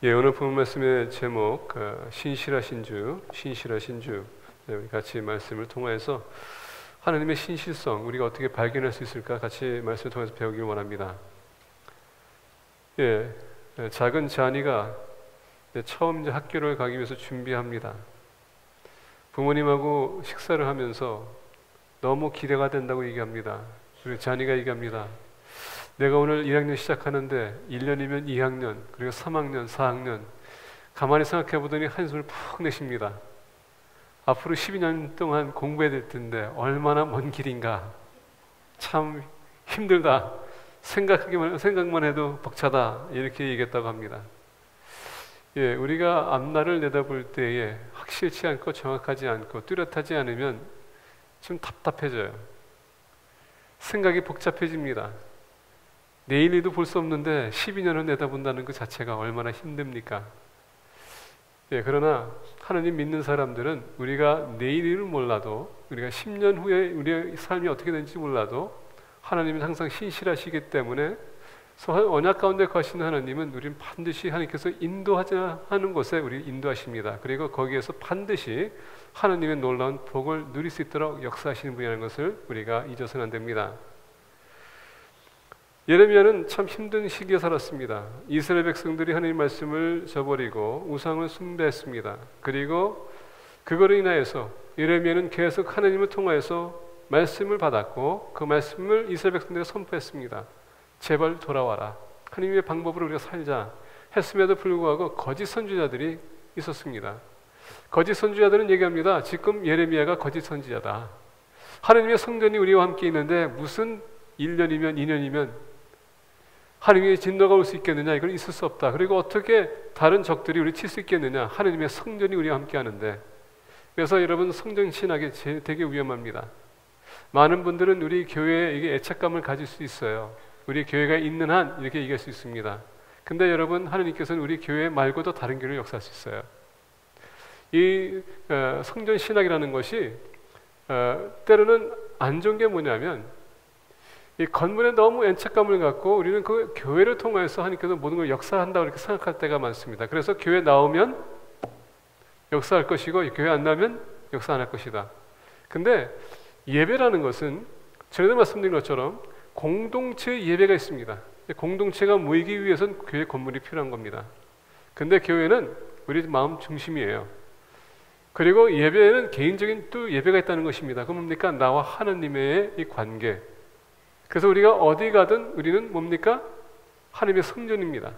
예, 오늘 본 말씀의 제목 신실하신 주, 신실하신 주. 네, 우리 같이 말씀을 통해서 하나님의 신실성 우리가 어떻게 발견할 수 있을까 같이 말씀을 통해서 배우길 원합니다. 예, 작은 자니가 처음 이제 학교를 가기 위해서 준비합니다. 부모님하고 식사를 하면서 너무 기대가 된다고 얘기합니다. 그리고 자니가 얘기합니다. 내가 오늘 1학년 시작하는데 1년이면 2학년, 그리고 3학년, 4학년 가만히 생각해 보더니 한숨을 푹 내쉽니다. 앞으로 12년 동안 공부해야 될 텐데 얼마나 먼 길인가. 참 힘들다. 생각만 해도 벅차다. 이렇게 얘기했다고 합니다. 예, 우리가 앞날을 내다볼 때에 확실치 않고 정확하지 않고 뚜렷하지 않으면 좀 답답해져요. 생각이 복잡해집니다. 내일도 볼 수 없는데 12년을 내다본다는 그 자체가 얼마나 힘듭니까? 예, 그러나 하나님 믿는 사람들은 우리가 내일을 몰라도 우리가 10년 후에 우리의 삶이 어떻게 되는지 몰라도 하나님은 항상 신실하시기 때문에 언약 가운데 거하시는 하나님은 우리는 반드시 하나님께서 인도하자 하는 곳에 우리를 인도하십니다. 그리고 거기에서 반드시 하나님의 놀라운 복을 누릴 수 있도록 역사하시는 분이라는 것을 우리가 잊어서는 안 됩니다. 예레미야는 참 힘든 시기에 살았습니다. 이스라엘 백성들이 하나님 말씀을 저버리고 우상을 숭배했습니다. 그리고 그거로 인하여서 예레미야는 계속 하나님을 통하여서 말씀을 받았고 그 말씀을 이스라엘 백성들이 선포했습니다. 제발 돌아와라. 하나님의 방법으로 우리가 살자 했음에도 불구하고 거짓 선지자들이 있었습니다. 거짓 선지자들은 얘기합니다. 지금 예레미야가 거짓 선지자다. 하나님의 성전이 우리와 함께 있는데 무슨 1년이면 2년이면 하나님의 진노가 올 수 있겠느냐? 이건 있을 수 없다. 그리고 어떻게 다른 적들이 우리 칠 수 있겠느냐? 하나님의 성전이 우리와 함께 하는데. 그래서 여러분 성전 신학이 되게 위험합니다. 많은 분들은 우리 교회에 이게 애착감을 가질 수 있어요. 우리 교회가 있는 한 이렇게 얘기할 수 있습니다. 근데 여러분 하나님께서는 우리 교회 말고도 다른 교회를 역사할 수 있어요. 이 성전 신학이라는 것이 때로는 안 좋은 게 뭐냐면 이 건물에 너무 애착감을 갖고 우리는 그 교회를 통해서 하나님께서 모든 걸 역사한다고 이렇게 생각할 때가 많습니다. 그래서 교회 나오면 역사할 것이고 교회 안 나오면 역사 안 할 것이다. 근데 예배라는 것은 전에도 말씀드린 것처럼 공동체 예배가 있습니다. 공동체가 모이기 위해서는 교회 건물이 필요한 겁니다. 근데 교회는 우리 마음 중심이에요. 그리고 예배에는 개인적인 또 예배가 있다는 것입니다. 그럼 뭡니까? 나와 하나님의 이 관계. 그래서 우리가 어디 가든 우리는 뭡니까? 하나님의 성전입니다.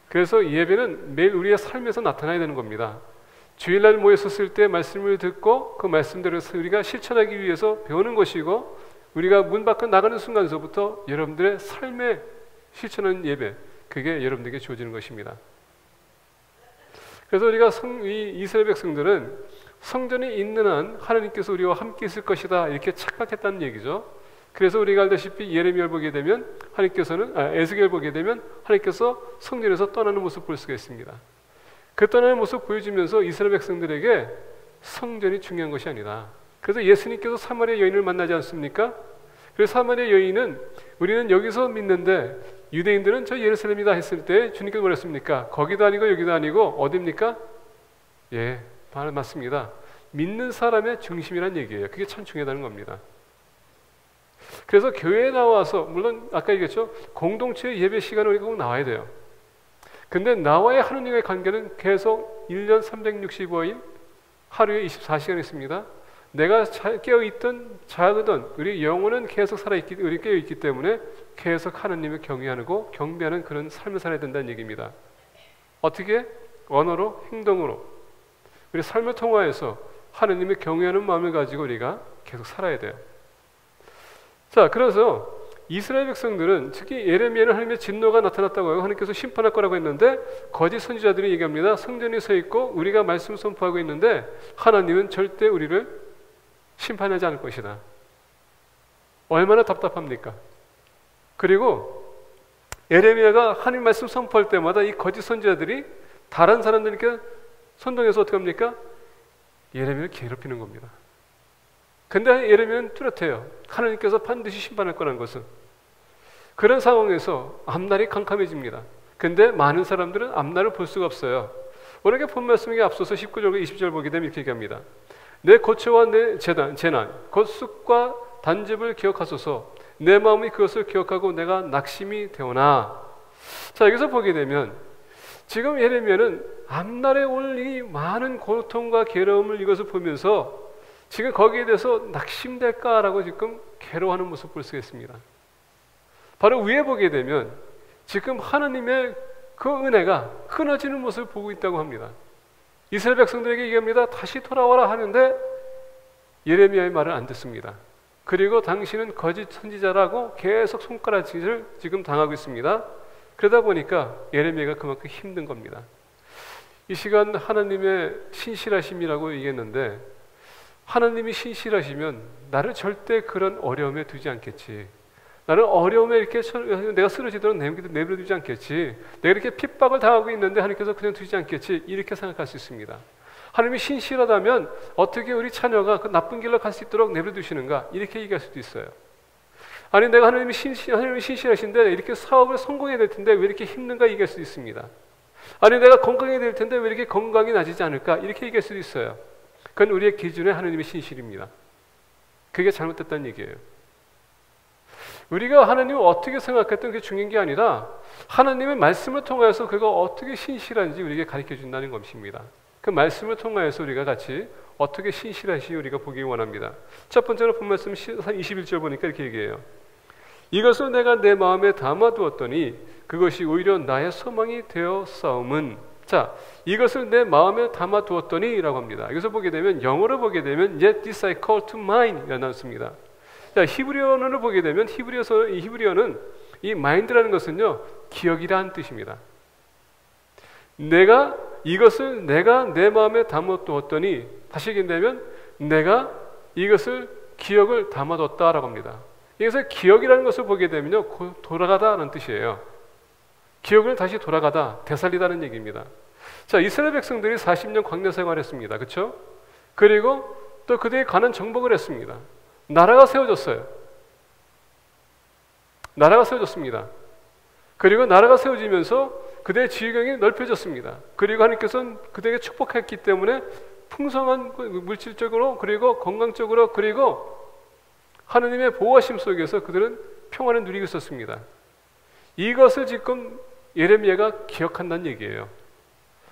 그래서 예배는 매일 우리의 삶에서 나타나야 되는 겁니다. 주일날 모였었을 때 말씀을 듣고 그 말씀대로 우리가 실천하기 위해서 배우는 것이고 우리가 문 밖으로 나가는 순간서부터 여러분들의 삶에 실천하는 예배, 그게 여러분들에게 주어지는 것입니다. 그래서 우리가 이 이스라엘 백성들은 성전이 있는 한 하나님께서 우리와 함께 있을 것이다 이렇게 착각했다는 얘기죠. 그래서 우리가 알다시피 예레미야를 보게 되면 하나님께서는 에스겔을 보게 되면 하나님께서 성전에서 떠나는 모습을 볼 수가 있습니다. 그 떠나는 모습을 보여주면서 이스라엘 백성들에게 성전이 중요한 것이 아니다. 그래서 예수님께서 사마리아 여인을 만나지 않습니까? 그래서 사마리아 여인은 우리는 여기서 믿는데 유대인들은 저 예루살렘이다 했을 때 주님께서 뭐랬습니까? 거기도 아니고 여기도 아니고 어디입니까? 예, 맞습니다. 믿는 사람의 중심이란 얘기예요. 그게 참 중요하다는 겁니다. 그래서 교회에 나와서 물론 아까 얘기했죠. 공동체 예배 시간에 우리가 꼭 나와야 돼요. 근데 나와의 하느님의 관계는 계속 1년 365일 하루에 24시간 있습니다. 내가 깨어있든 자거든 우리 영혼은 계속 살아있기, 우리 깨어있기 때문에 계속 하나님을 경외하고 경배하는 그런 삶을 살아야 된다는 얘기입니다. 어떻게? 언어로, 행동으로 우리 삶을 통하여서 하나님을 경외하는 마음을 가지고 우리가 계속 살아야 돼요. 자, 그래서 이스라엘 백성들은 특히 예레미야는 하나님의 진노가 나타났다고 해요. 하나님께서 심판할 거라고 했는데 거짓 선지자들이 얘기합니다. 성전에 서 있고 우리가 말씀 선포하고 있는데 하나님은 절대 우리를 심판하지 않을 것이다. 얼마나 답답합니까? 그리고 예레미야가 하나님 말씀 선포할 때마다 이 거짓 선지자들이 다른 사람들에게 선동해서 어떻게 합니까? 예레미야를 괴롭히는 겁니다. 근데 예레미야는 뚜렷해요. 하나님께서 반드시 심판할 거라는 것은. 그런 상황에서 앞날이 캄캄해집니다. 근데 많은 사람들은 앞날을 볼 수가 없어요. 오늘 본 말씀에 앞서서 19절과 20절 보게 되면 이렇게 얘기합니다. 내 고초와 내 재난, 곧 쑥과 단즙을 기억하소서. 내 마음이 그것을 기억하고 내가 낙심이 되오나. 자, 여기서 보게 되면 지금 예레미야는 앞날에 올 이 많은 고통과 괴로움을 이것을 보면서 지금 거기에 대해서 낙심될까라고 지금 괴로워하는 모습을 볼 수가 있습니다. 바로 위에 보게 되면 지금 하나님의 그 은혜가 끊어지는 모습을 보고 있다고 합니다. 이스라엘 백성들에게 얘기합니다. 다시 돌아와라 하는데 예레미야의 말을 안 듣습니다. 그리고 당신은 거짓 선지자라고 계속 손가락질을 지금 당하고 있습니다. 그러다 보니까 예레미야가 그만큼 힘든 겁니다. 이 시간 하나님의 신실하심이라고 얘기했는데 하나님이 신실하시면 나를 절대 그런 어려움에 두지 않겠지. 나는 어려움에 이렇게 내가 쓰러지도록 내버려두지 않겠지. 내가 이렇게 핍박을 당하고 있는데 하나님께서 그냥 두지 않겠지. 이렇게 생각할 수 있습니다. 하나님이 신실하다면 어떻게 우리 자녀가 그 나쁜 길로 갈 수 있도록 내버려두시는가? 이렇게 얘기할 수도 있어요. 아니 내가 하나님이 신실하신데 이렇게 사업을 성공해야 될 텐데 왜 이렇게 힘든가 얘기할 수도 있습니다. 아니 내가 건강해야 될 텐데 왜 이렇게 건강이 나아지지 않을까? 이렇게 얘기할 수도 있어요. 그건 우리의 기준에 하나님의 신실입니다. 그게 잘못됐다는 얘기예요. 우리가 하나님을 어떻게 생각했던 게 중요한 게 아니라 하나님의 말씀을 통해서 그가 어떻게 신실한지 우리에게 가르쳐 준다는 것입니다. 그 말씀을 통해서 우리가 같이 어떻게 신실하시 우리가 보기 원합니다. 첫 번째로 본 말씀 21절 보니까 이렇게 얘기해요. 이것을 내가 내 마음에 담아두었더니 그것이 오히려 나의 소망이 되어 싸움은. 자, 이것을 내 마음에 담아두었더니 라고 합니다. 여기서 보게 되면 영어로 보게 되면 Yet this I call to mind 이라고 나왔습니다. 자, 히브리어를 보게 되면 히브리어는 이 mind라는 것은요 기억이라는 뜻입니다. 이것을 내가 내 마음에 담아두었더니 다시 얘기하면 내가 이것을 기억을 담아뒀다라고 합니다. 여기서 기억이라는 것을 보게 되면요 돌아가다라는 뜻이에요. 기억을 다시 돌아가다, 되살리다는 얘기입니다. 자, 이스라엘 백성들이 40년 광야 생활했습니다. 그렇죠? 그리고 또 그들이 가나안 정복을 했습니다. 나라가 세워졌어요. 나라가 세워졌습니다. 그리고 나라가 세워지면서 그들의 지휘경이 넓혀졌습니다. 그리고 하나님께서는 그들에게 축복했기 때문에 풍성한 물질적으로 그리고 건강적으로 그리고 하나님의 보호하심 속에서 그들은 평안을 누리고 있었습니다. 이것을 지금 예레미야가 기억한다는 얘기예요.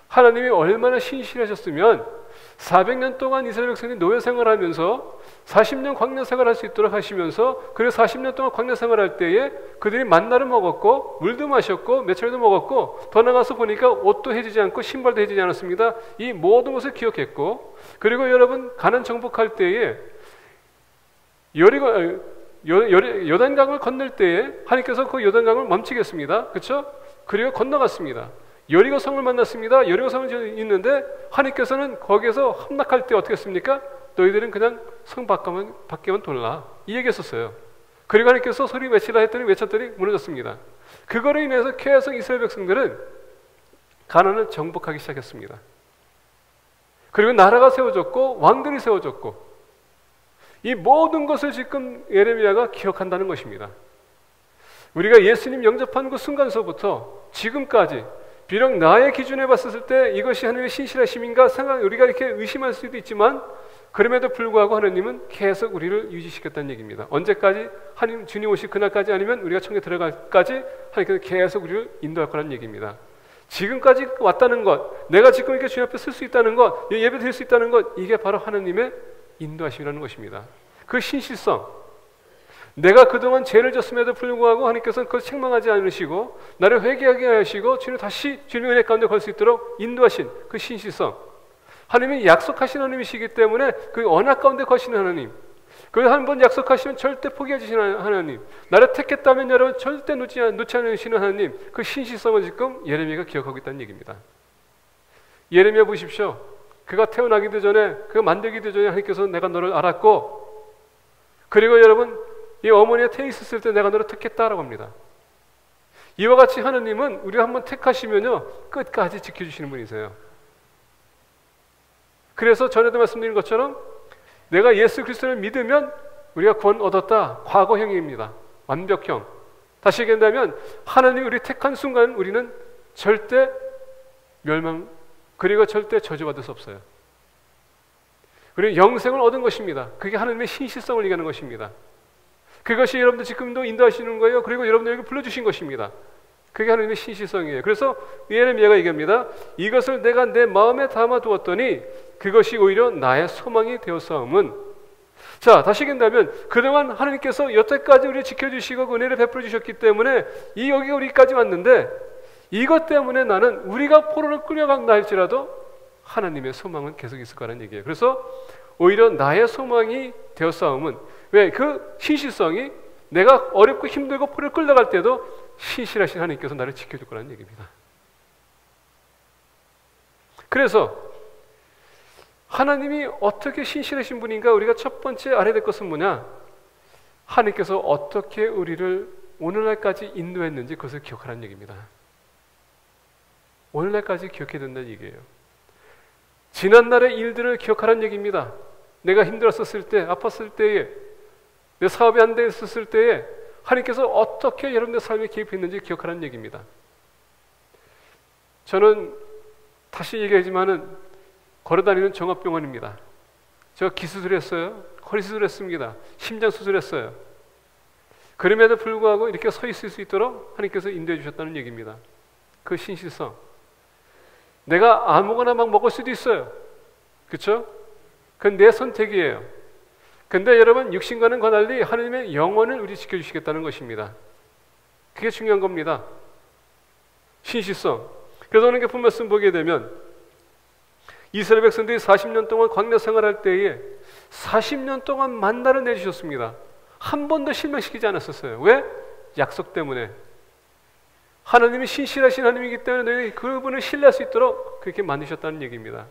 하나님이 얼마나 신실하셨으면 400년 동안 이스라엘 백성이 노예 생활하면서 40년 광야 생활할 수 있도록 하시면서 그리고 40년 동안 광야 생활할 때에 그들이 만나를 먹었고 물도 마셨고 메추리도 먹었고 더 나가서 보니까 옷도 해지지 않고 신발도 해지지 않았습니다. 이 모든 것을 기억했고 그리고 여러분 가나안 정복할 때에 요단강을 건널 때에 하나님께서 그 요단강을 멈추겠습니다. 그렇죠? 그리고 건너갔습니다. 여리고 성을 만났습니다. 여리고 성을 있는데 하나님께서는 거기에서 함락할 때 어떻게 했습니까? 너희들은 그냥 성 밖에만 돌라 이 얘기했었어요. 그리고 하나님께서 소리 외치라 했더니 외쳤더니 무너졌습니다. 그거로 인해서 계속 이스라엘 백성들은 가나안을 정복하기 시작했습니다. 그리고 나라가 세워졌고 왕들이 세워졌고 이 모든 것을 지금 예레미야가 기억한다는 것입니다. 우리가 예수님 영접한 그 순간서부터 지금까지 비록 나의 기준에 봤을 때 이것이 하나님의 신실하심인가 우리가 이렇게 의심할 수도 있지만 그럼에도 불구하고 하나님은 계속 우리를 유지시켰다는 얘기입니다. 언제까지? 하나님 주님 오실 그날까지 아니면 우리가 천국에 들어갈까지 하나님께서 계속 우리를 인도할 거라는 얘기입니다. 지금까지 왔다는 것, 내가 지금 이렇게 주님 앞에 쓸 수 있다는 것, 예배 드릴 수 있다는 것, 이게 바로 하나님의 인도하심이라는 것입니다. 그 신실성, 내가 그동안 죄를 졌음에도 불구하고 하나님께서는 그걸 책망하지 않으시고 나를 회개하게 하시고 주님 다시 주님의 은혜 가운데 걸 수 있도록 인도하신 그 신실성, 하나님이 약속하신 하나님이시기 때문에 그 언약 가운데 거시는 하나님, 그 한 번 약속하시면 절대 포기하시는 하나님, 나를 택했다면 여러분 절대 놓지 않으시는 하나님, 그 신실성을 지금 예레미야가 기억하고 있다는 얘기입니다. 예레미야 보십시오. 그가 태어나기도 전에, 그가 만들기도 전에 하나님께서 내가 너를 알았고, 그리고 여러분 이 어머니가 태에 있었을 때 내가 너를 택했다라고 합니다. 이와 같이 하나님은 우리가 한번 택하시면요 끝까지 지켜주시는 분이세요. 그래서 전에도 말씀드린 것처럼 내가 예수 그리스도를 믿으면 우리가 구원 얻었다. 과거형입니다. 완벽형. 다시 얘기한다면 하나님이 우리 택한 순간 우리는 절대 멸망 그리고 절대 저주받을 수 없어요. 그리고 영생을 얻은 것입니다. 그게 하나님의 신실성을 얘기하는 것입니다. 그것이 여러분들 지금도 인도하시는 거예요. 그리고 여러분들에게 불러주신 것입니다. 그게 하나님의 신실성이에요. 그래서 예레미야가 얘기합니다. 이것을 내가 내 마음에 담아두었더니 그것이 오히려 나의 소망이 되었사옴은. 자, 다시 얘기한다면 그동안 하나님께서 여태까지 우리를 지켜주시고 은혜를 베풀어 주셨기 때문에 이 여기가 우리까지 왔는데, 이것 때문에 나는 우리가 포로를 끌려간다 할지라도 하나님의 소망은 계속 있을 거라는 얘기예요. 그래서 오히려 나의 소망이 되었사옴은, 왜? 그 신실성이 내가 어렵고 힘들고 포로를 끌려갈 때도 신실하신 하나님께서 나를 지켜줄 거라는 얘기입니다. 그래서 하나님이 어떻게 신실하신 분인가, 우리가 첫 번째 알아야 될 것은 뭐냐? 하나님께서 어떻게 우리를 오늘날까지 인도했는지 그것을 기억하라는 얘기입니다. 오늘날까지 기억해야 된다는 얘기예요. 지난날의 일들을 기억하라는 얘기입니다. 내가 힘들었을 때, 아팠을 때에, 내 사업이 안 됐을 때에 하나님께서 어떻게 여러분의 삶에 개입했는지 기억하라는 얘기입니다. 저는 다시 얘기하지만은 걸어다니는 종합병원입니다. 제가 귀 수술했어요. 허리 수술했습니다. 심장 수술했어요. 그럼에도 불구하고 이렇게 서 있을 수 있도록 하나님께서 인도해 주셨다는 얘기입니다. 그 신실성. 내가 아무거나 막 먹을 수도 있어요. 그렇죠? 그건 내 선택이에요. 근데 여러분, 육신과는 달리 하나님의 영혼을 우리 지켜주시겠다는 것입니다. 그게 중요한 겁니다. 신실성. 그래서 오늘 깊은 말씀 보게 되면 이스라엘 백성들이 40년 동안 광야 생활할 때에 40년 동안 만나를 내주셨습니다. 한 번도 실망시키지 않았었어요. 왜? 약속 때문에. 하나님이 신실하신 하나님이기 때문에 너희 그분을 신뢰할 수 있도록 그렇게 만드셨다는 얘기입니다.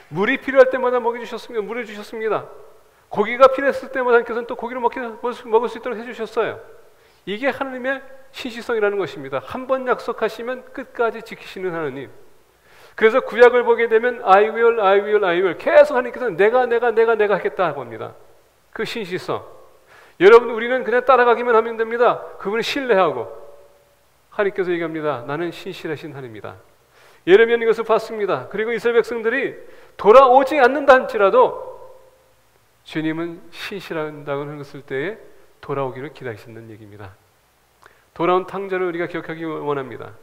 물이 필요할 때마다 먹여주셨습니다. 물을 주셨습니다. 고기가 필요했을 때마다 하나님께서는 또 고기를 먹을 수 있도록 해주셨어요. 이게 하나님의 신실성이라는 것입니다. 한 번 약속하시면 끝까지 지키시는 하나님. 그래서 구약을 보게 되면 I will 계속 하나님께서는 내가 하겠다 합니다. 그 신실성. 여러분, 우리는 그냥 따라가기만 하면 됩니다. 그분을 신뢰하고. 하나님께서 얘기합니다. 나는 신실하신 하나님이다. 예레미야는 이것을 봤습니다. 그리고 이스라엘 백성들이 돌아오지 않는다 할지라도 주님은 신실하다고 하는 것을 때에 돌아오기를 기다리신다는 얘기입니다. 돌아온 탕자를 우리가 기억하기 원합니다.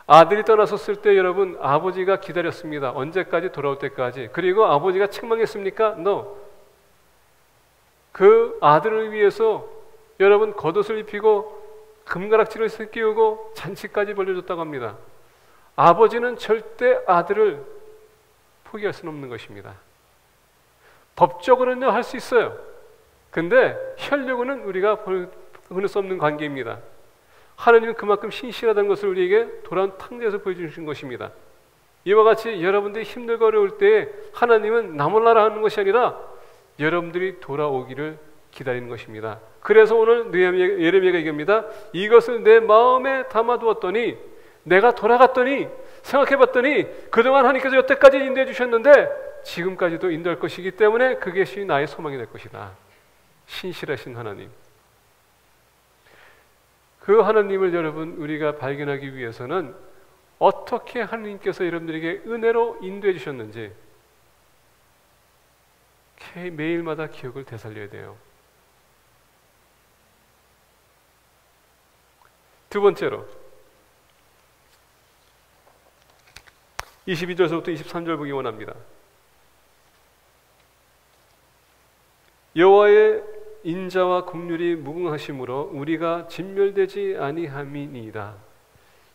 아들이 떠나섰을 때 여러분, 아버지가 기다렸습니다. 언제까지? 돌아올 때까지. 그리고 아버지가 책망했습니까? No. 그 아들을 위해서 여러분 겉옷을 입히고 금가락지를 끼우고 잔치까지 벌려줬다고 합니다. 아버지는 절대 아들을 포기할 수는 없는 것입니다. 법적으로는 할 수 있어요. 근데 혈육으로는 우리가 끊을 수 없는 관계입니다. 하나님은 그만큼 신실하다는 것을 우리에게 돌아온 탕자에서 보여주신 것입니다. 이와 같이 여러분들이 힘들고 어려울 때 하나님은 나 몰라라 하는 것이 아니라 여러분들이 돌아오기를 기다리는 것입니다. 그래서 오늘 예레미야가 얘기합니다. 이것을 내 마음에 담아두었더니, 내가 돌아갔더니 생각해봤더니 그동안 하나님께서 여태까지 인도해 주셨는데 지금까지도 인도할 것이기 때문에 그것이 나의 소망이 될 것이다. 신실하신 하나님. 그 하나님을 여러분, 우리가 발견하기 위해서는 어떻게 하나님께서 여러분들에게 은혜로 인도해 주셨는지 매일마다 기억을 되살려야 돼요. 두 번째로 22절서부터 23절 보기 원합니다. 여호와의 인자와 긍휼이 무궁하심으로 우리가 진멸되지 아니함이니이다.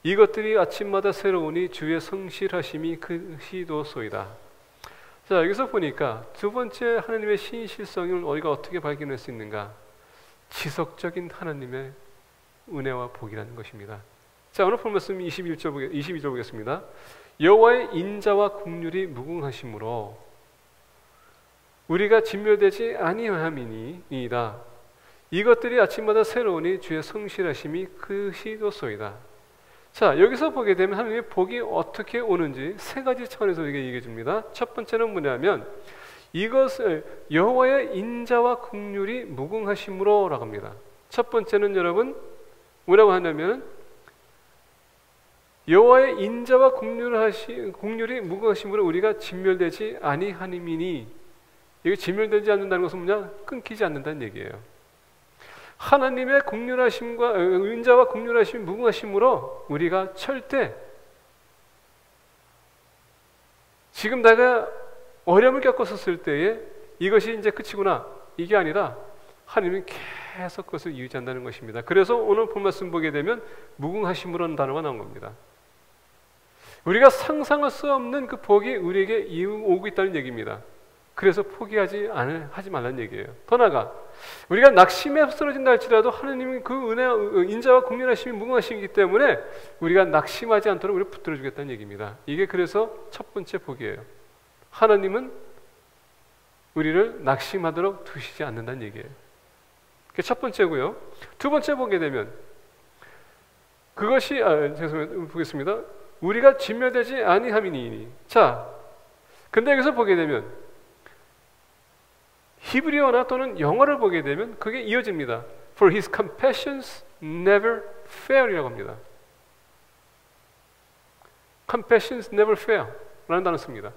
이것들이 아침마다 새로우니 주의 성실하심이 크시도소이다. 자, 여기서 보니까 두 번째 하나님의 신실성을 우리가 어떻게 발견할 수 있는가? 지속적인 하나님의 은혜와 복이라는 것입니다. 자, 오늘 본 말씀 22절 보겠습니다. 여호와의 인자와 긍휼이 무궁하심으로 우리가 진멸되지 아니함이니이다. 이것들이 아침마다 새로우니 주의 성실하심이 크시도소이다. 자, 여기서 보게 되면 하나님의 복이 어떻게 오는지 세 가지 차원에서 우리에게 얘기해 줍니다. 첫 번째는 뭐냐면 이것을 여호와의 인자와 긍휼이 무궁하심으로 라고 합니다. 첫 번째는 여러분 뭐라고 하냐면, 여호와의 인자와 긍휼이 무궁하심으로 라고 합니다. 첫 번째는 여러분, 여호와의 인자와 긍휼이 무궁하심으로 라고 합니다. 첫 번째는 여러분, 여호와의 인자와 긍휼이 무궁하심으로 라고 합니다. 첫 번째는 여러분, 여호와의 인자와 긍휼이 무궁하심으로 라고 합니다. 첫 번째는 여러분, 여호와의 인자와 공률이 무궁하심으로 우리가 진멸되지 아니하니니, 이게 진멸되지 않는다는 것은 뭐냐? 끊기지 않는다는 얘기예요. 하나님의 공률하심과 인자와 공률하심이 무궁하심으로 우리가 절대, 지금 내가 어려움을 겪었을 때에 이것이 이제 끝이구나, 이게 아니라 하나님은 계속 그것을 유지한다는 것입니다. 그래서 오늘 본 말씀 보게 되면 무궁하심으로는 단어가 나온 겁니다. 우리가 상상할 수 없는 그 복이 우리에게 오고 있다는 얘기입니다. 그래서 포기하지 말라는 얘기예요. 더 나아가 우리가 낙심에 쓰러진다 할지라도 하나님은 그 은혜, 인자와 공률하심이 무궁하시기 때문에 우리가 낙심하지 않도록 우리를 붙들어 주겠다는 얘기입니다. 이게 그래서 첫 번째 복이에요. 하나님은 우리를 낙심하도록 두시지 않는다는 얘기예요. 그게 첫 번째고요. 두 번째 보게 되면 그것이 죄송해요. 보겠습니다. 우리가 진멸되지 아니함이니. 자, 근데 여기서 보게 되면 히브리어나 또는 영어를 보게 되면 그게 이어집니다. For his compassions never fail이라고 합니다. compassions never fail 라는 단어 씁니다.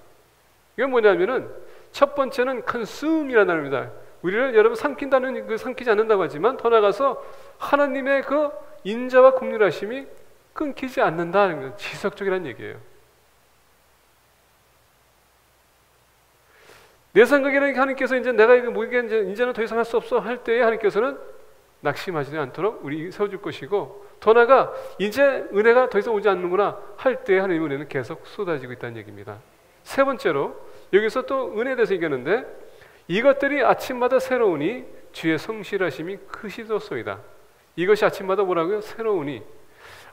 이건 뭐냐면은 첫 번째는 consume이라는 단어입니다. 우리를 여러분 삼킨다는, 삼키지 않는다고 하지만 더 나아가서 하나님의 그 인자와 공률하심이 끊기지 않는다는 건 지속적이라는 얘기예요. 내 생각에는 하나님께서 이제 내가 이거 뭐게 이제는 더 이상 할 수 없어 할 때에 하나님께서는 낙심하지 않도록 우리 세워줄 것이고, 더 나아가 이제 은혜가 더 이상 오지 않는구나 할 때에 하나님의 은혜는 계속 쏟아지고 있다는 얘기입니다. 세 번째로 여기서 또 은혜에 대해서 얘기하는데 이것들이 아침마다 새로우니 주의 성실하심이 크시도소이다. 이것이 아침마다 뭐라고요? 새로우니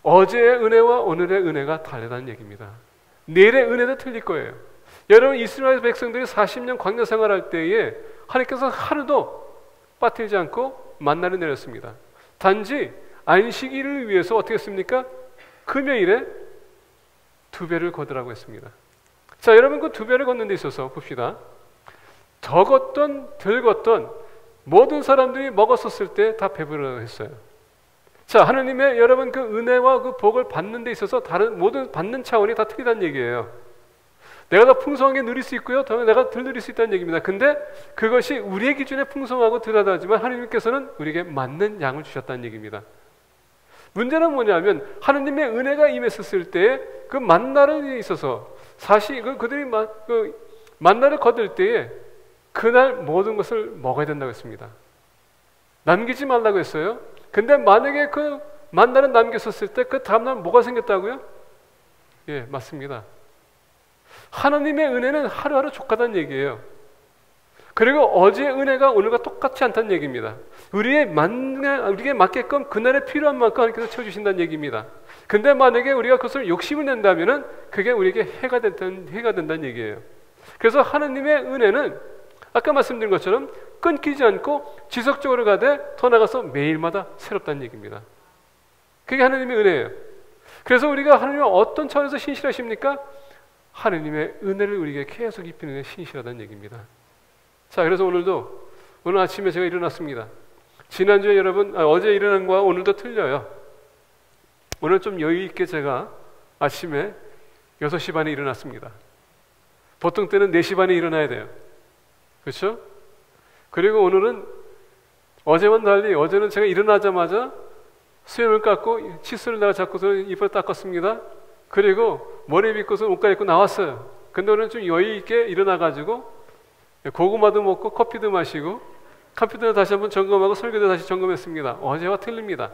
어제의 은혜와 오늘의 은혜가 다르다는 얘기입니다. 내일의 은혜도 틀릴 거예요. 여러분 이스라엘 백성들이 40년 광야 생활할 때에 하나님께서 하루도 빠뜨리지 않고 만나를 내렸습니다. 단지 안식일을 위해서 어떻게 했습니까? 금요일에 2배를 거두라고 했습니다. 자, 여러분 그 2배를 걷는 데 있어서 봅시다. 적었던 덜 걷던 모든 사람들이 먹었었을 때 다 배부르다고 했어요. 자, 하나님의 여러분 그 은혜와 그 복을 받는 데 있어서 다른 모든 받는 차원이 다 틀리다는 얘기예요. 내가 더 풍성하게 누릴 수 있고요, 더 내가 덜 누릴 수 있다는 얘기입니다. 근데 그것이 우리의 기준에 풍성하고 덜하다지만 하나님께서는 우리에게 맞는 양을 주셨다는 얘기입니다. 문제는 뭐냐면 하나님의 은혜가 임했었을 때 그 만나를 있어서 사실 그들이 그 만나를 거둘 때에 그날 모든 것을 먹어야 된다고 했습니다. 남기지 말라고 했어요. 근데 만약에 그 만나를 남겼었을 때 그 다음날 뭐가 생겼다고요? 예, 맞습니다. 하나님의 은혜는 하루하루 족하다는 얘기예요. 그리고 어제의 은혜가 오늘과 똑같지 않다는 얘기입니다. 우리에게 맞게끔 그날에 필요한 만큼 하나님께서 채워주신다는 얘기입니다. 근데 만약에 우리가 그것을 욕심을 낸다면 그게 우리에게 해가 된다는 얘기예요. 그래서 하나님의 은혜는 아까 말씀드린 것처럼 끊기지 않고 지속적으로 가되 더 나가서 매일마다 새롭다는 얘기입니다. 그게 하나님의 은혜예요. 그래서 우리가 하나님의 어떤 차원에서 신실하십니까? 하나님의 은혜를 우리에게 계속 입히는 게 신실하다는 얘기입니다. 자, 그래서 오늘 아침에 제가 일어났습니다. 지난주에 여러분 어제 일어난 거와 오늘도 틀려요. 오늘 좀 여유 있게 제가 아침에 6시 반에 일어났습니다. 보통 때는 4시 반에 일어나야 돼요. 그렇죠? 그리고 오늘은 어제와는 달리 어제는 제가 일어나자마자 수염을 깎고 칫솔을 내가 잡고서 입을 닦았습니다. 그리고 머리 빗고서 옷 갈아입고 나왔어요. 근데 오늘은 좀 여유 있게 일어나가지고 고구마도 먹고 커피도 마시고 컴퓨터를 다시 한번 점검하고 설교도 다시 점검했습니다. 어제와 틀립니다.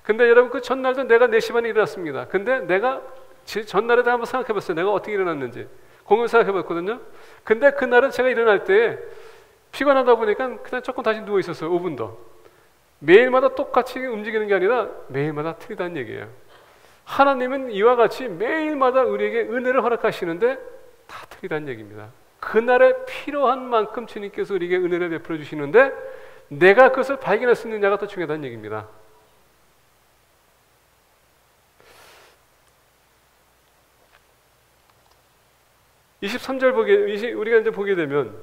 근데 여러분 그 전날도 내가 4시 반에 일어났습니다. 근데 내가 전날에도 한번 생각해봤어요. 내가 어떻게 일어났는지 공을 생각해봤거든요. 근데 그날은 제가 일어날 때 피곤하다 보니까 그냥 조금 다시 누워있었어요. 5분 더. 매일마다 똑같이 움직이는 게 아니라 매일마다 틀리다는 얘기예요. 하나님은 이와 같이 매일마다 우리에게 은혜를 허락하시는데 다 틀리다는 얘기입니다. 그날에 필요한 만큼 주님께서 우리에게 은혜를 베풀어 주시는데 내가 그것을 발견할 수 있느냐가 더 중요하다는 얘기입니다. 우리가 이제 보게 되면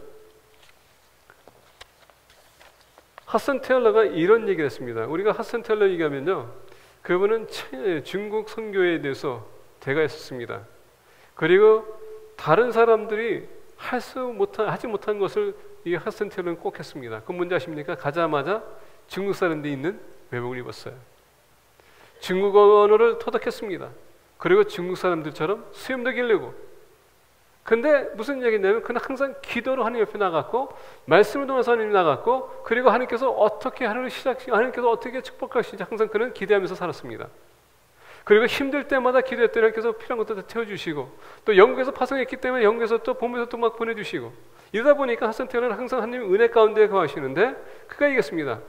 핫슨 테일러가 이런 얘기를 했습니다. 우리가 핫슨 테일러 얘기하면요, 그분은 중국 선교에 대해서 대가 있었습니다. 그리고 다른 사람들이 하지 못한 것을 이 하센텔은 꼭 했습니다. 그 뭔지 아십니까? 가자마자 중국 사람들이 있는 외복을 입었어요. 중국어 언어를 터득했습니다. 그리고 중국 사람들처럼 수염도 기르고. 근데 무슨 얘기냐면 그는 항상 기도로 하나님 옆에 나갔고 말씀을 통해서 하나님 나갔고 그리고 하나님께서 어떻게 하나님께서 어떻게 축복하시는지 항상 그는 기대하면서 살았습니다. 그리고 힘들 때마다 기도했더니 하나님께서 필요한 것도 다 채워주시고 또 영국에서 파송했기 때문에 영국에서 또 보면서 또 막 보내주시고 이러다 보니까 하센테는 항상 하나님의 은혜 가운데 거하시는데 그가 얘기했습니다.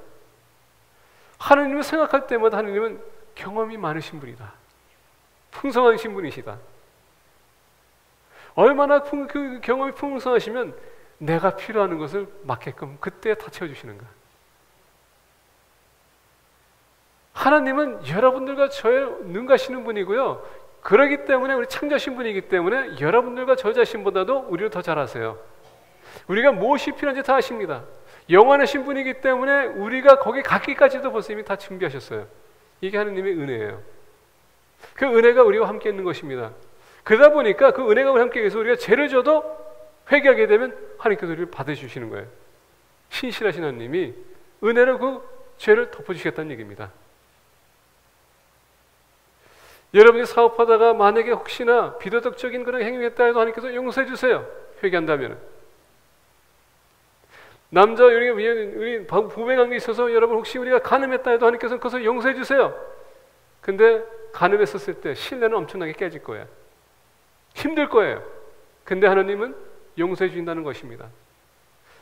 하나님을 생각할 때마다 하나님은 경험이 많으신 분이다. 풍성하신 분이시다. 얼마나 그 경험이 풍성하시면 내가 필요한 것을 맞게끔 그때 다 채워주시는가. 하나님은 여러분들과 저의 능가시는 분이고요. 그러기 때문에 우리 창조하신 분이기 때문에 여러분들과 저 자신보다도 우리를 더 잘 아세요. 우리가 무엇이 필요한지 다 아십니다. 영원하신 분이기 때문에 우리가 거기 가기까지도 벌써 이미 다 준비하셨어요. 이게 하나님의 은혜예요. 그 은혜가 우리와 함께 있는 것입니다. 그러다 보니까 그 은혜가 우리와 함께 있어서 우리가 죄를 져도 회개하게 되면 하나님께서 우리를 받아주시는 거예요. 신실하신 하나님이 은혜로 그 죄를 덮어주시겠다는 얘기입니다. 여러분이 사업하다가 만약에 혹시나 비도덕적인 그런 행위를 했다 해도 하나님께서 용서해 주세요. 회개한다면. 남자 우리 부부관계에 있어서 여러분 혹시 우리가 간음했다 해도 하나님께서 그것을 용서해 주세요. 근데 간음했었을 때 신뢰는 엄청나게 깨질 거예요. 힘들 거예요. 근데 하나님은 용서해 주신다는 것입니다.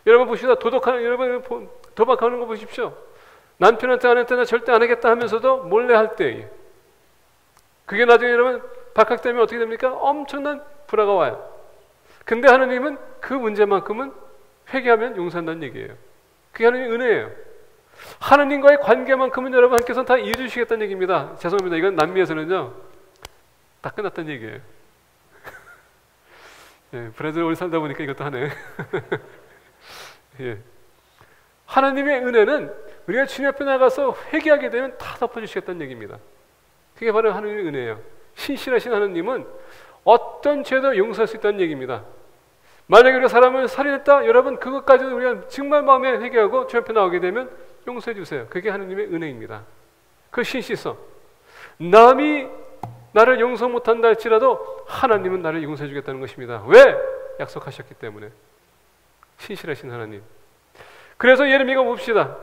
여러분 보시다 여러분 도박하는 거 보십시오. 남편한테 아내한테 나 절대 안 하겠다 하면서도 몰래 할 때 그게 나중에 여러분 박학되면 어떻게 됩니까? 엄청난 불화가 와요. 근데 하나님은 그 문제만큼은 회개하면 용서한다는 얘기예요. 그게 하나님의 은혜예요. 하나님과의 관계만큼은 여러분 하나님께서는 다 이해해 주시겠다는 얘기입니다. 죄송합니다. 이건 남미에서는요 다 끝났다는 얘기예요. 예, 브라질 오래 살다 보니까 이것도 하네. 예. 하나님의 은혜는 우리가 주님 앞에 나가서 회개하게 되면 다 덮어주시겠다는 얘기입니다. 그게 바로 하나님의 은혜예요. 신실하신 하나님은 어떤 죄도 용서할 수 있다는 얘기입니다. 만약에 우리가 사람을 살인했다, 여러분 그것까지도 우리가 정말 마음에 회개하고 주님 앞에 나오게 되면 용서해 주세요. 그게 하나님의 은혜입니다. 그 신실성. 남이 나를 용서 못한다 할지라도 하나님은 나를 용서해 주겠다는 것입니다. 왜? 약속하셨기 때문에. 신실하신 하나님. 그래서 예레미야가 봅시다.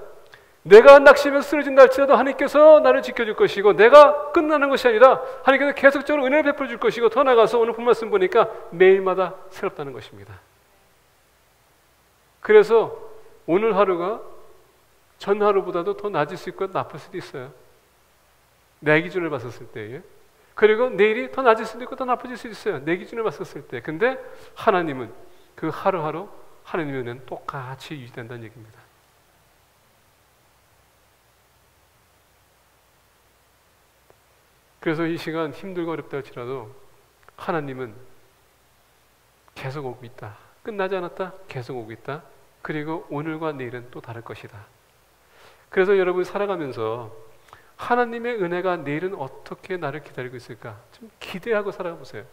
내가 낙심해서 쓰러진다 할지라도 하나님께서 나를 지켜줄 것이고 내가 끝나는 것이 아니라 하나님께서 계속적으로 은혜를 베풀어 줄 것이고 더 나아가서 오늘 본 말씀 보니까 매일마다 새롭다는 것입니다. 그래서 오늘 하루가 전 하루보다도 더 낮을 수 있고 나쁠 수도 있어요. 내 기준을 봤었을 때에. 그리고 내일이 더 낮을 수도 있고 더 나빠질 수도 있어요. 내 기준을 봤었을 때. 근데 하나님은 그 하루하루 하나님의 은혜는 똑같이 유지된다는 얘기입니다. 그래서 이 시간 힘들고 어렵다 할지라도 하나님은 계속 오고 있다. 끝나지 않았다. 계속 오고 있다. 그리고 오늘과 내일은 또 다를 것이다. 그래서 여러분 살아가면서 하나님의 은혜가 내일은 어떻게 나를 기다리고 있을까? 좀 기대하고 살아가 보세요.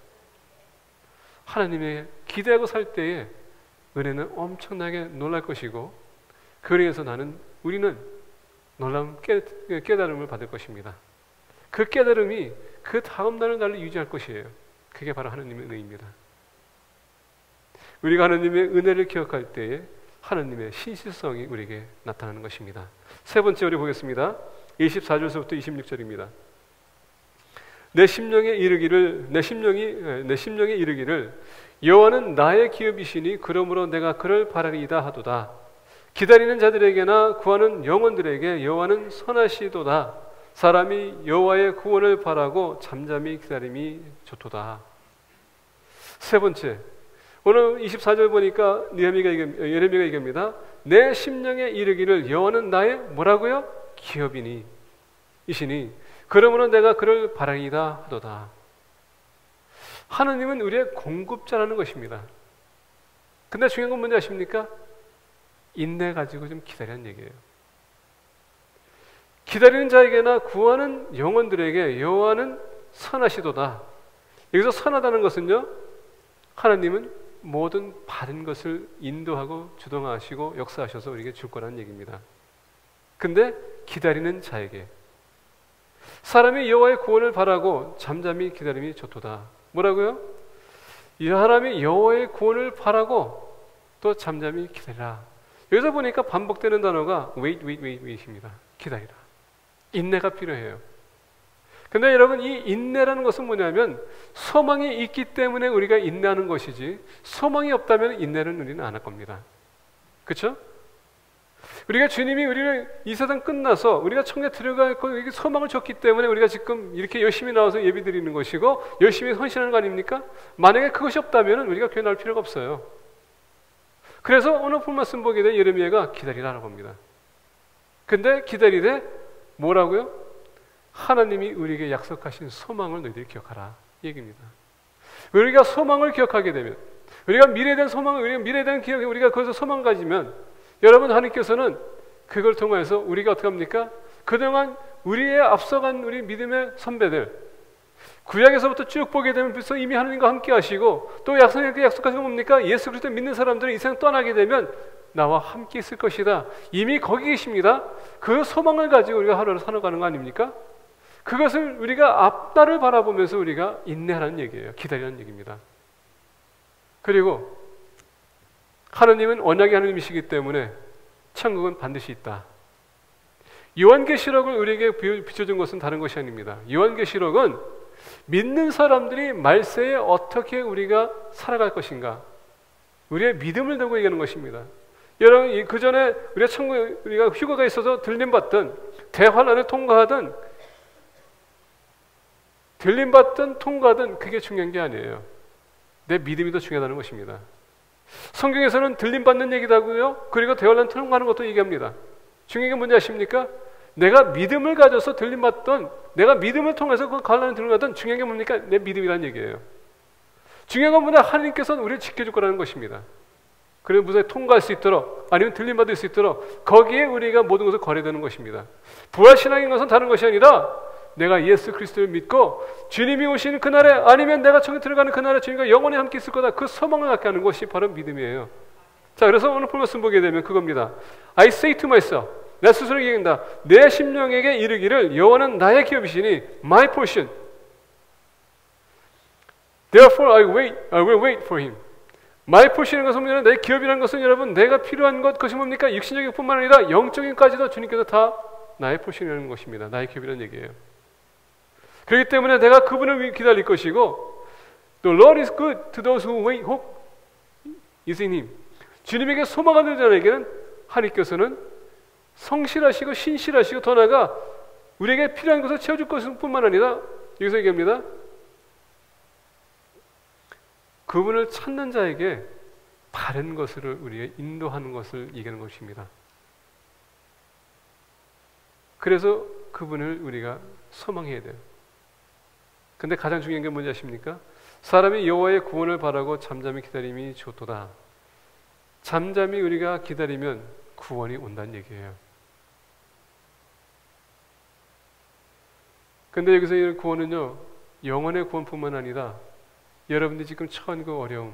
하나님의 기대하고 살 때에 은혜는 엄청나게 놀랄 것이고 그래서 우리는 놀라운 깨달음을 받을 것입니다. 그 깨달음이 그 다음 날을 나를 유지할 것이에요. 그게 바로 하나님의 은혜입니다. 우리가 하나님의 은혜를 기억할 때에 하나님의 신실성이 우리에게 나타나는 것입니다. 세 번째 우리 보겠습니다. 24절서부터 26절입니다. 내 심령에 이르기를 여호와는 나의 기업이시니 그러므로 내가 그를 바라리이다 하도다. 기다리는 자들에게나 구하는 영혼들에게 여호와는 선하시도다. 사람이 여호와의 구원을 바라고 잠잠히 기다림이 좋도다. 세 번째, 오늘 24절 보니까 예레미야가 얘기합니다. 내 심령에 이르기를 여호와는 나의 뭐라고요? 기업이니 이시니 그러므로 내가 그를 바라리이다 하도다. 하나님은 우리의 공급자라는 것입니다. 근데 중요한 건 뭔지 아십니까? 인내 가지고 좀 기다리는 얘기예요. 기다리는 자에게나 구하는 영혼들에게 여호와는 선하시도다. 여기서 선하다는 것은요, 하나님은 모든 바른 것을 인도하고 주동하시고 역사하셔서 우리에게 줄 거라는 얘기입니다. 근데 기다리는 자에게, 사람이 여호와의 구원을 바라고 잠잠히 기다림이 좋도다. 뭐라고요? 이 사람이 여호와의 구원을 바라고 또 잠잠히 기다리라. 여기서 보니까 반복되는 단어가 wait입니다. 기다리라. 인내가 필요해요. 근데 여러분, 이 인내라는 것은 뭐냐면 소망이 있기 때문에 우리가 인내하는 것이지, 소망이 없다면 인내는 우리는 안 할 겁니다. 그렇죠? 우리가 주님이 우리를 이 세상 끝나서 우리가 천국에 들어갈 거 소망을 줬기 때문에 우리가 지금 이렇게 열심히 나와서 예배 드리는 것이고 열심히 헌신하는 거 아닙니까? 만약에 그것이 없다면 우리가 교회 나올 필요가 없어요. 그래서 오늘 본 말씀 보게 된 예레미야가 기다리라라고 합니다. 근데 기다리되 뭐라고요? 하나님이 우리에게 약속하신 소망을 너희들이 기억하라 이 얘기입니다. 우리가 소망을 기억하게 되면, 우리가 미래에 대한 소망을, 우리가 미래에 대한 기억에 우리가 거기서 소망 가지면, 여러분, 하나님께서는 그걸 통해서 우리가 어떻게 합니까? 그동안 우리의 앞서간 우리 믿음의 선배들, 구약에서부터 쭉 보게 되면 벌써 이미 하나님과 함께 하시고, 또 약속하신 건 뭡니까? 예수 그리스도 믿는 사람들은 이 세상 떠나게 되면 나와 함께 있을 것이다. 이미 거기 계십니다. 그 소망을 가지고 우리가 하루를 살아가는 거 아닙니까? 그것을 우리가 앞날을 바라보면서 우리가 인내하라는 얘기예요. 기다리라는 얘기입니다. 그리고 하나님은 언약의 하나님이시기 때문에 천국은 반드시 있다. 요한계시록을 우리에게 비춰준 것은 다른 것이 아닙니다. 요한계시록은 믿는 사람들이 말세에 어떻게 우리가 살아갈 것인가, 우리의 믿음을 두고 얘기하는 것입니다. 여러분, 그 전에 우리가 휴가가 있어서 들림받던, 대환란을 통과하던, 통과하던 그게 중요한 게 아니에요. 내 믿음이 더 중요하다는 것입니다. 성경에서는 들림받는 얘기도 하고요, 그리고 대환란 통과하는 것도 얘기합니다. 중요한 게 뭔지 아십니까? 내가 믿음을 가져서 들림받던, 내가 믿음을 통해서 그 환란을 들어가던, 중요한 게 뭡니까? 내 믿음이라는 얘기예요. 중요한 건 뭐냐? 하나님께서는 우리를 지켜줄 거라는 것입니다. 그리고 무사히 통과할 수 있도록, 아니면 들림받을 수 있도록 거기에 우리가 모든 것을 거래되는 것입니다. 부활신앙인 것은 다른 것이 아니라 내가 예수 그리스도를 믿고 주님이 오시는 그날에, 아니면 내가 천국에 들어가는 그날에 주님과 영원히 함께 있을 거다, 그 소망을 갖게 하는 것이 바로 믿음이에요. 자, 그래서 오늘 본 말씀 보게 되면 그겁니다. I say to myself, 내 스스로 얘기한다. 내 심령에게 이르기를 여호와는 나의 기업이시니 my portion. Therefore I will wait for him. my portion이라는 것은 뭐냐면, 내 기업이라는 것은 여러분, 내가 필요한 것, 그것이 뭡니까? 육신적인 뿐만 아니라 영적인까지도 주님께서 다 나의 portion이라는 것입니다. 나의 기업이라는 얘기예요. 그렇기 때문에 내가 그분을 기다릴 것이고, The Lord is good to those who wait, hope is in him. 주님에게 소망을 두는 자에게는 하나님께서는 성실하시고 신실하시고, 더 나아가 우리에게 필요한 것을 채워줄 것일 뿐만 아니라, 여기서 얘기합니다, 그분을 찾는 자에게 바른 것을 우리에게 인도하는 것을 얘기하는 것입니다. 그래서 그분을 우리가 소망해야 돼요. 근데 가장 중요한 게 뭔지 아십니까? 사람이 여호와의 구원을 바라고 잠잠히 기다림이 좋도다. 잠잠히 우리가 기다리면 구원이 온다는 얘기예요. 근데 여기서 이 구원은요, 영혼의 구원뿐만 아니라 여러분들이 지금 처한 그 어려움,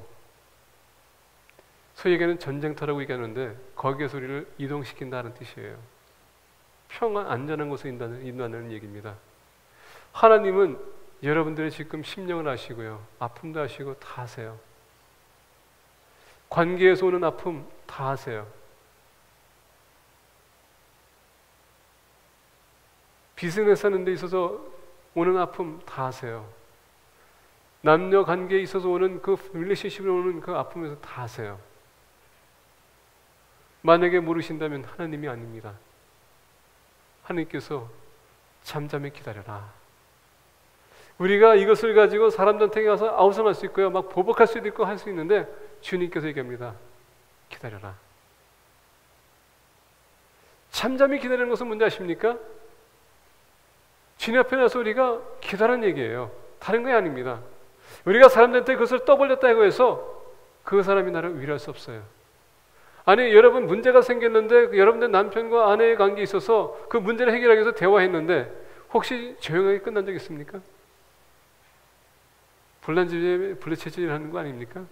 소위 얘기하는 전쟁터라고 얘기하는데 거기에서 우리를 이동시킨다는 뜻이에요. 평안, 안전한 곳에 인도하는 얘기입니다. 하나님은 여러분들의 지금 심령을 아시고요, 아픔도 아시고 다 아세요. 관계에서 오는 아픔 다 아세요. 비즈니스 하는 데 있어서 오는 아픔 다 아세요. 남녀 관계에 있어서 오는 그 릴레이션십에 오는 그 아픔에서 다 아세요. 만약에 모르신다면 하나님이 아닙니다. 하나님께서 잠잠히 기다려라. 우리가 이것을 가지고 사람들한테 가서 아우성할 수 있고요, 막 보복할 수도 있고 할 수 있는데, 주님께서 얘기합니다. 기다려라. 잠잠히 기다리는 것은 뭔지 아십니까? 주님 앞에 나서 우리가 기다라는 얘기예요. 다른 게 아닙니다. 우리가 사람들한테 그것을 떠벌렸다고 해서 그 사람이 나를 위로할 수 없어요. 아니, 여러분 문제가 생겼는데 여러분들 남편과 아내의 관계에 있어서 그 문제를 해결하기 위해서 대화했는데 혹시 조용하게 끝난 적 있습니까? 불난집에 불내체질하는 거 아닙니까?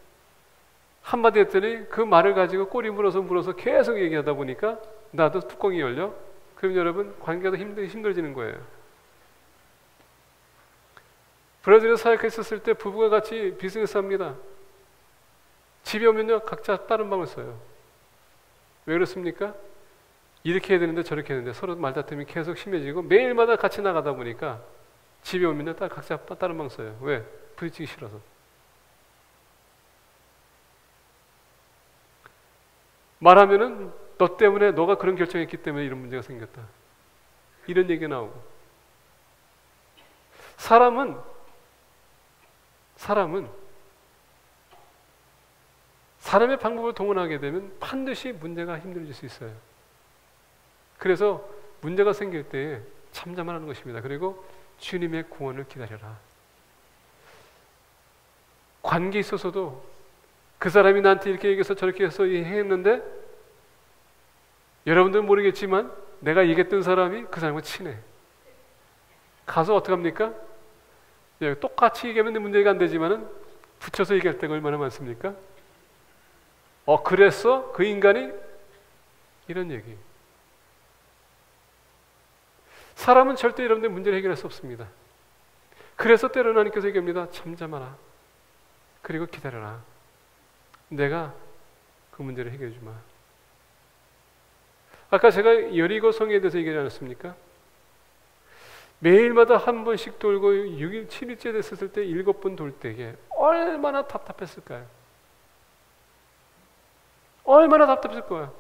한마디 했더니 그 말을 가지고 꼬리 물어서 계속 얘기하다 보니까 나도 뚜껑이 열려. 그럼 여러분 관계가 힘들어지는 거예요. 브라질에 사역했었을 때 부부가 같이 비즈니스 합니다. 집에 오면요 각자 다른 방을 써요. 왜 그렇습니까? 이렇게 해야 되는데 저렇게 해야 되는데 서로 말다툼이 계속 심해지고 매일마다 같이 나가다 보니까 집에 오면요 각자 다른 방 써요. 왜? 부딪히기 싫어서. 말하면은 너 때문에 너가 그런 결정했기 때문에 이런 문제가 생겼다. 이런 얘기가 나오고. 사람의 방법을 동원하게 되면 반드시 문제가 힘들어질 수 있어요. 그래서 문제가 생길 때에 참자만 하는 것입니다. 그리고 주님의 구원을 기다려라. 관계에 있어서도 그 사람이 나한테 이렇게 얘기해서 저렇게 해서 했는데 여러분들은 모르겠지만 내가 얘기했던 사람이 그 사람과 친해. 가서 어떡합니까? 똑같이 얘기하면 문제가 안 되지만은 붙여서 얘기할 때가 얼마나 많습니까? 그랬어? 그 인간이? 이런 얘기. 사람은 절대 여러분들 문제를 해결할 수 없습니다. 그래서 때로는 하나님께서 얘기합니다. 잠잠하라. 그리고 기다려라. 내가 그 문제를 해결해 주마. 아까 제가 여리고 성에 대해서 얘기하지 않았습니까? 매일마다 한 번씩 돌고 6일, 7일째 됐을 때 7번 돌 때에 얼마나 답답했을까요? 얼마나 답답했을 거야.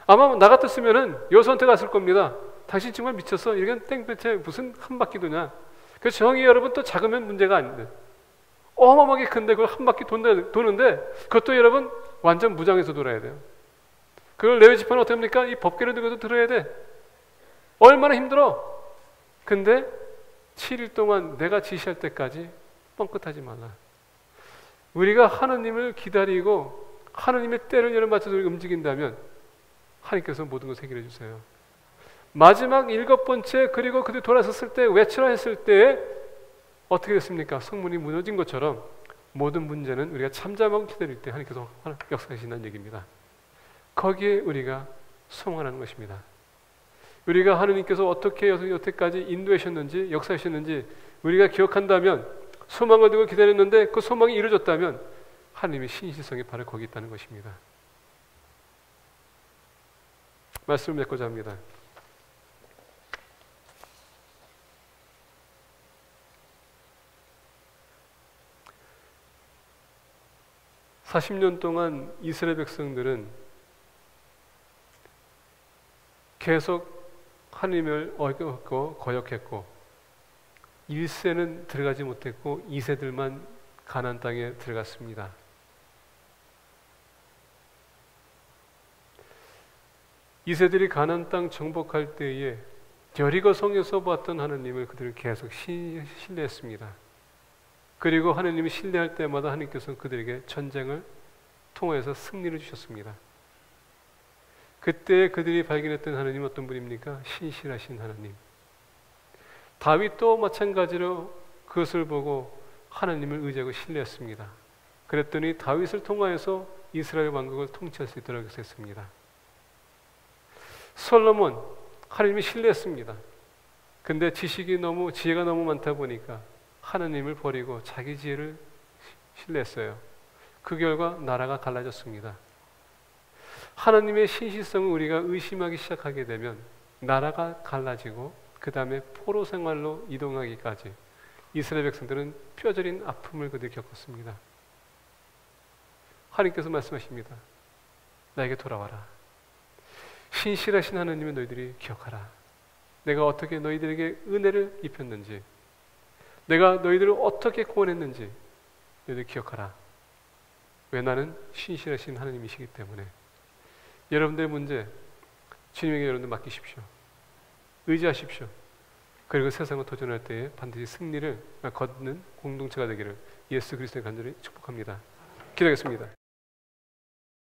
아마 나 같았으면은 여수한테 갔을 겁니다. 당신 정말 미쳤어? 이건 땡볕에 무슨 한 바퀴 도냐? 그래서 정이 여러분 또 작으면 문제가 아닌데 어마어마하게 큰데 그걸 한 바퀴 도는데 그것도 여러분 완전 무장해서 돌아야 돼요. 그걸 레위 지파는 어떻게 합니까? 이 법궤를 들고도 들어야 돼. 얼마나 힘들어. 근데 7일 동안 내가 지시할 때까지 뻥끗하지 말라. 우리가 하나님을 기다리고 하나님의 때를 여러 맞춰서 움직인다면 하나님께서 모든 것을 해결해 주세요. 마지막 7번째 그리고 그들 돌아섰을 때 외치라 했을 때 어떻게 됐습니까? 성문이 무너진 것처럼 모든 문제는 우리가 참잠하고 기다릴 때 하나님께서 역사하신다는 얘기입니다. 거기에 우리가 소망하는 것입니다. 우리가 하나님께서 어떻게 여태까지 인도하셨는지 역사하셨는지 우리가 기억한다면 소망을 두고 기다렸는데 그 소망이 이루어졌다면 하나님의 신실성이 바로 거기 있다는 것입니다. 말씀을 맺고자 합니다. (40년) 동안 이스라엘 백성들은 계속 하나님을 어겼고 거역했고 1세는 들어가지 못했고 2세들만 가나안 땅에 들어갔습니다. 이세들이 가나안 땅 정복할 때에 여리고 성에서 봤던 하나님을 그들은 계속 신뢰했습니다. 그리고 하나님을 신뢰할 때마다 하나님께서 그들에게 전쟁을 통해서 승리를 주셨습니다. 그때 그들이 발견했던 하나님은 어떤 분입니까? 신실하신 하나님. 다윗도 마찬가지로 그것을 보고 하나님을 의지하고 신뢰했습니다. 그랬더니 다윗을 통하여서 이스라엘 왕국을 통치할 수 있도록 했습니다. 솔로몬 하나님을 신뢰했습니다. 근데 지혜가 너무 많다 보니까 하나님을 버리고 자기 지혜를 신뢰했어요. 그 결과 나라가 갈라졌습니다. 하나님의 신실성을 우리가 의심하기 시작하게 되면 나라가 갈라지고 그 다음에 포로 생활로 이동하기까지 이스라엘 백성들은 뼈저린 아픔을 그들이 겪었습니다. 하나님께서 말씀하십니다. 나에게 돌아와라. 신실하신 하나님을 너희들이 기억하라. 내가 어떻게 너희들에게 은혜를 입혔는지, 내가 너희들을 어떻게 구원했는지 너희들 기억하라. 왜? 나는 신실하신 하나님이시기 때문에. 여러분들의 문제 주님에게 여러분들 맡기십시오. 의지하십시오. 그리고 세상을 도전할 때에 반드시 승리를 거두는 공동체가 되기를 예수 그리스도의 간절히 축복합니다. 기도하겠습니다.